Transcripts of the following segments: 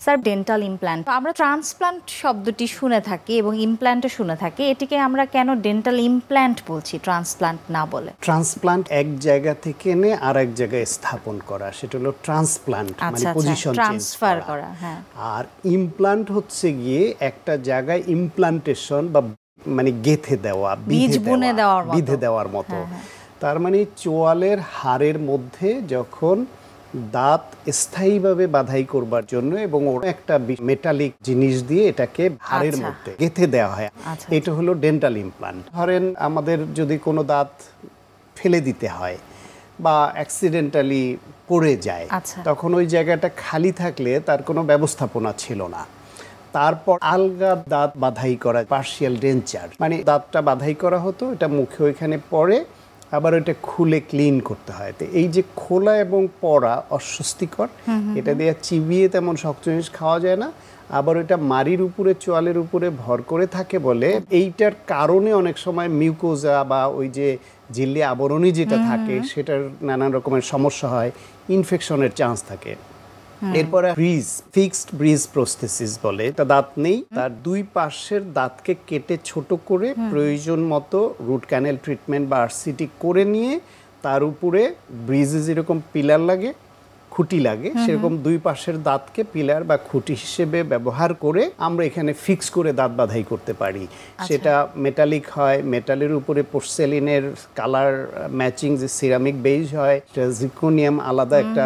Sir dental implant, আমরা transplant শব্দটি শুনে থাকি এবং ইমপ্ল্যান্টও শুনে থাকি, এটিকে আমরা কেন ডেন্টাল ইমপ্ল্যান্ট বলছি ট্রান্সপ্লান্ট না বলে? ট্রান্সপ্লান্ট এক জায়গা থেকে এনে আর এক জায়গায় স্থাপন করা, সেটা হলো ট্রান্সপ্লান্ট, মানে পজিশন ট্রান্সফার করা। হ্যাঁ। আর ইমপ্ল্যান্ট হচ্ছে গিয়ে একটা জায়গায় ইমপ্লান্টেশন বা মানে গেঁথে দেওয়া, বিধে দেওয়ার মতো। তার মানে চোয়ালের হাড়ের মধ্যে যখন দাঁত স্থায়ীভাবে বাধাই করবার জন্য এবং একটা মেটালিক জিনিস দিয়ে এটাকে হাড়ের মধ্যে গেঁথে দেওয়া হয়, এটা হলো ডেন্টাল ইমপ্ল্যান্ট। ধরেন আমাদের যদি কোনো দাঁত ফেলে দিতে হয় বা অ্যাক্সিডেন্টালি পড়ে যায়, তখন ওই জায়গাটা খালি থাকলে তার কোনো ব্যবস্থাপনা ছিল না, তারপর আলগা দাঁত বাধাই করা, পার্শিয়াল ডেঞ্চার, মানে দাঁতটা বাধাই করা হতো, এটা মুখে ওইখানে পড়ে আবার ওইটা খুলে ক্লিন করতে হয়। তো এই যে খোলা এবং পড়া অস্বস্তিকর, এটা দিয়ে চিবিয়ে তেমন শক্ত জিনিস খাওয়া যায় না, আবার ওইটা মাড়ির উপরে চোয়ালের উপরে ভর করে থাকে বলে এইটার কারণে অনেক সময় মিউকোজা বা ওই যে ঝিল্লি আবরণী যেটা থাকে সেটার নানান রকমের সমস্যা হয়, ইনফেকশনের চান্স থাকে। এরপরে ব্রিজ, ফিক্সড ব্রিজ প্রস্থেসিস বলে, এটা দাঁত নেই, তার দুই পাশের দাঁতকে কেটে ছোট করে প্রয়োজন মতো রুট ক্যানেল ট্রিটমেন্ট বা আরসিটি করে নিয়ে তার উপরে ব্রিজে যেরকম পিলার লাগে, খুঁটি লাগে, সেরকম দুই পাশের দাঁতকে পিলার বা খুঁটি হিসেবে ব্যবহার করে আমরা এখানে ফিক্স করে দাঁত বাধাই করতে পারি। সেটা মেটালিক হয়, মেটালের উপরে পোর্সেলিনের কালার ম্যাচিং যে সিরামিক বেজ হয়, জিরকোনিয়াম আলাদা একটা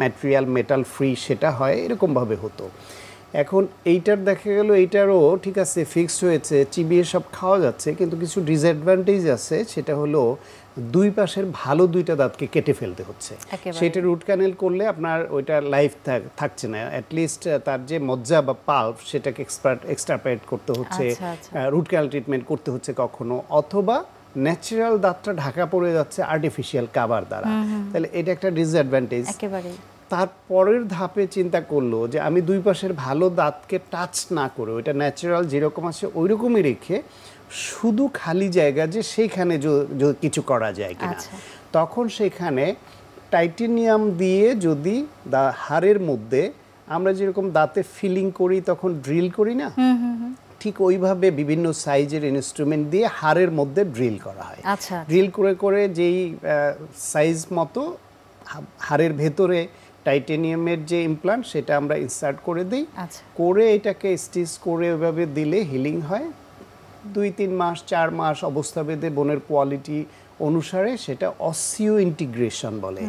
ম্যাটেরিয়াল মেটাল ফ্রি সেটা হয়, এরকমভাবে হতো। এখন এইটার দেখা গেল এইটারও ঠিক আছে ফিক্সড হয়েছে, চিবিয়ে সব খাওয়া যাচ্ছে, কিন্তু কিছু ডিসঅ্যাডভান্টেজ আছে, সেটা হলো দুই পাশের ভালো দুইটা দাঁতকে কেটে ফেলতে হচ্ছে। সেটা রুট ক্যানেল করলে আপনার ওইটা লাইফ থাকছে না, অ্যাটলিস্ট তার যে মজ্জা বা পাল্প সেটাকে এক্সট্রাপারেট করতে হচ্ছে, রুট ক্যানেল ট্রিটমেন্ট করতে হচ্ছে কখনো, অথবা ন্যাচারাল দাঁতটা ঢাকা পড়ে যাচ্ছে আর্টিফিশিয়াল কাভার দ্বারা, তাহলে এটা একটা ডিসঅ্যাডভান্টেজ। তারপরের ধাপে চিন্তা করলো যে আমি দুই পাশের ভালো দাঁতকে টাচ না করে ওইটা ন্যাচারাল যেরকম আছে ওই রকমই রেখে শুধু খালি জায়গা যে সেইখানে কিছু করা যায় কিনা, তখন সেখানে টাইটেনিয়াম দিয়ে যদি হাড়ের মধ্যে আমরা যেরকম দাঁতে ফিলিং করি তখন ড্রিল করি না, ঠিক ওইভাবে বিভিন্ন সাইজের ইনস্ট্রুমেন্ট দিয়ে হাড়ের মধ্যে ড্রিল করা হয়। ড্রিল করে করে যেই সাইজ মতো হাড়ের ভেতরে টাইটেনিয়ামের যে ইমপ্লান্ট সেটা আমরা ইনসার্ট করে দিই, করে এটাকে স্টিচ করে ওইভাবে দিলে হিলিং হয় 2-3 মাস 4 মাস অবস্থা ভেদে বোনের কোয়ালিটি অনুসারে সেটা অসিও ইন্টিগ্রেশন বলে,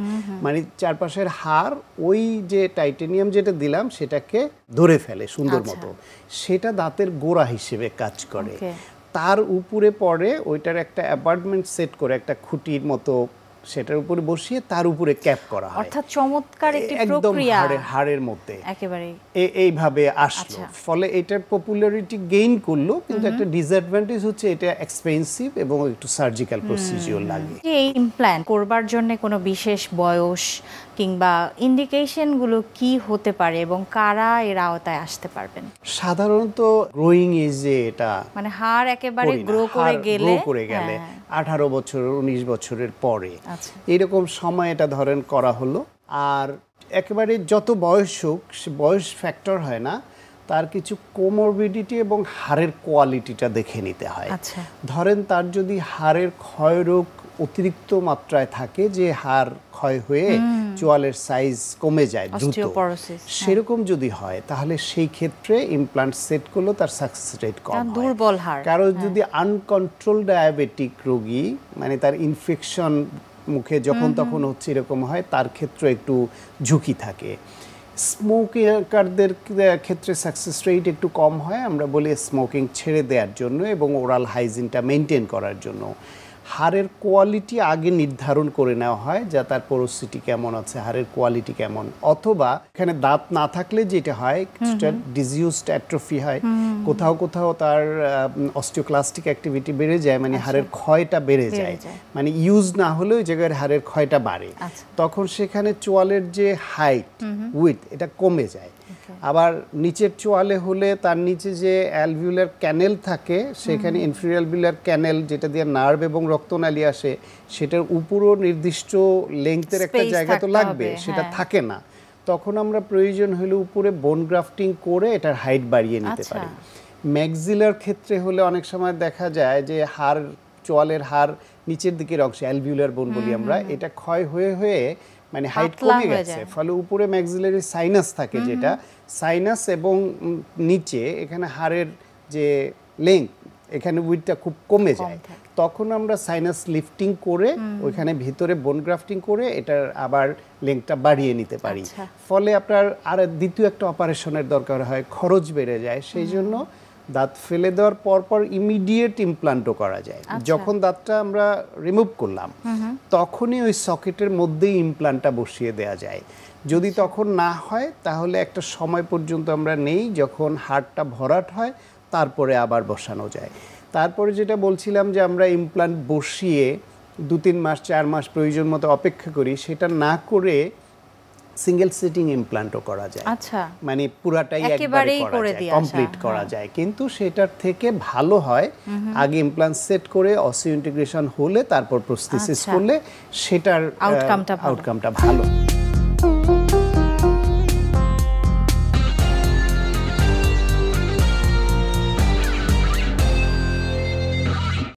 মানে চারপাশের হাড় ওই যে টাইটেনিয়াম যেটা দিলাম সেটাকে ধরে ফেলে সুন্দর মতো, সেটা দাঁতের গোড়া হিসেবে কাজ করে। তার উপরে পরে ওইটার একটা অ্যাপার্টমেন্ট সেট করে একটা খুঁটির মতো সেটার উপরে বসিয়ে তার উপরে ক্যাপ করা হয়, অর্থাৎ চমৎকার একটি প্রক্রিয়া হাড়ের মধ্যে একেবারে এইভাবে আসলো। ফলে এটার পপুলারিটি গেইন করলো, কিন্তু একটা ডিসঅ্যাডভান্টেজ হচ্ছে এটা এক্সপেন্সিভ এবং একটু সার্জিক্যাল প্রসিজিওর লাগে। এই ইমপ্ল্যান্ট করবার জন্য কোনো বিশেষ বয়স কিংবা ইন্ডিকেশনগুলো কি হতে পারে এবং কারা এর আওতায় আসতে পারবেন? সাধারণত গ্রোয়িং এজে, এটা মানে হাড় একেবারে গ্রো করে গেলে 18 বছর 19 বছরের পরে এইরকম সময় এটা ধরেন করা হলো। আর একেবারে যত বয়স হোক বয়স ফ্যাক্টর হয় না, তার কিছু কোমরবিডিটি এবং হাড়ের কোয়ালিটিটা দেখে নিতে হয়। ধরেন তার যদি হাড়ের ক্ষয়রোগ অতিরিক্ত মাত্রায় থাকে, যে হাড় ক্ষয় হয়ে চোয়ালের সাইজ কমে যায় দ্রুত, সেরকম যদি হয় তাহলে সেই ক্ষেত্রে ইমপ্লান্ট সেট করলো তার সাকসেস রেট কম হয়। দুর্বল হাড়, কারণ যদি আনকন্ট্রোল ডায়াবেটিক রোগী, মানে তার ইনফেকশন মুখে যখন তখন হচ্ছে এরকম হয়, তার ক্ষেত্রে একটু ঝুঁকি থাকে। স্মোকারদের ক্ষেত্রে সাকসেস রেট একটু কম হয়, আমরা বলি স্মোকিং ছেড়ে দেওয়ার জন্য এবং ওরাল হাইজিনটা মেনটেন করার জন্য। হাড়ের কোয়ালিটি আগে নির্ধারণ করে নেওয়া হয়, যা তার পোরোসিটি কেমন আছে, হাড়ের কোয়ালিটি কেমন, অথবা এখানে দাঁত না থাকলে যেটা হয় ডিজিউজড অ্যাট্রফি হয়, কোথাও কোথাও তার অস্টিওক্লাস্টিক অ্যাক্টিভিটি বেড়ে যায়, মানে হাড়ের ক্ষয়টা বেড়ে যায়, মানে ইউজ না হলেও ওই জায়গায় হাড়ের ক্ষয়টা বাড়ে, তখন সেখানে চোয়ালের যে হাইট উইথ এটা কমে যায়। আবার নিচের চোয়ালে হলে তার নিচে যে অ্যালভিউলার ক্যানেল থাকে, সেখানে ইনফেরিয়র অ্যালভিউলার ক্যানেল যেটা দিয়ে নার্ভ এবং রক্তনালী আসে, সেটার উপরও নির্দিষ্ট লেংথের একটা জায়গা তো লাগবে, সেটা থাকে না, তখন আমরা প্রয়োজন হলে উপরে বোন গ্রাফটিং করে এটার হাইট বাড়িয়ে নিতে পারি। ম্যাক্সিলার ক্ষেত্রে হলে অনেক সময় দেখা যায় যে হাড়, চোয়ালের হাড় নিচের দিকের অংশে অ্যালভিউলার বোন বলি আমরা, এটা ক্ষয় হয়ে হয়ে মানে হাইট কমে গেছে, ফলে উপরে ম্যাক্সিলারি সাইনাস থাকে, যেটা সাইনাস এবং নিচে এখানে হাড়ের যে লেংথ, এখানে উইডটা খুব কমে যায়। তখন আমরা সাইনাস লিফটিং করে ওইখানে ভিতরে বোন গ্রাফটিং করে এটার আবার লেংথটা বাড়িয়ে নিতে পারি। ফলে আপনার আর দ্বিতীয় একটা অপারেশনের দরকার হয়, খরচ বেড়ে যায়। সেই জন্য দাঁত ফেলে দেওয়ার পর ইমিডিয়েট ইমপ্লান্টও করা যায়। যখন দাঁতটা আমরা রিমুভ করলাম তখনই ওই সকেটের মধ্যেই ইমপ্লান্টটা বসিয়ে দেওয়া যায়। যদি তখন না হয় তাহলে একটা সময় পর্যন্ত আমরা নেই, যখন হাড়টা ভরাট হয় তারপরে আবার বসানো যায়। তারপরে যেটা বলছিলাম যে আমরা ইমপ্লান্ট বসিয়ে 2-3 মাস 4 মাস প্রয়োজন মতো অপেক্ষা করি, সেটা না করে সিঙ্গেল সিটিং ইমপ্লান্টও করা যায়। মানে পুরাটাই একবারে করা যায়, কমপ্লিট করা যায়। কিন্তু সেটার থেকে ভালো হয় আগে ইমপ্লান্ট সেট করে অসিও ইন্টিগ্রেশন হলে তারপর প্রস্থেসিস করলে সেটার আউটকামটা ভালো।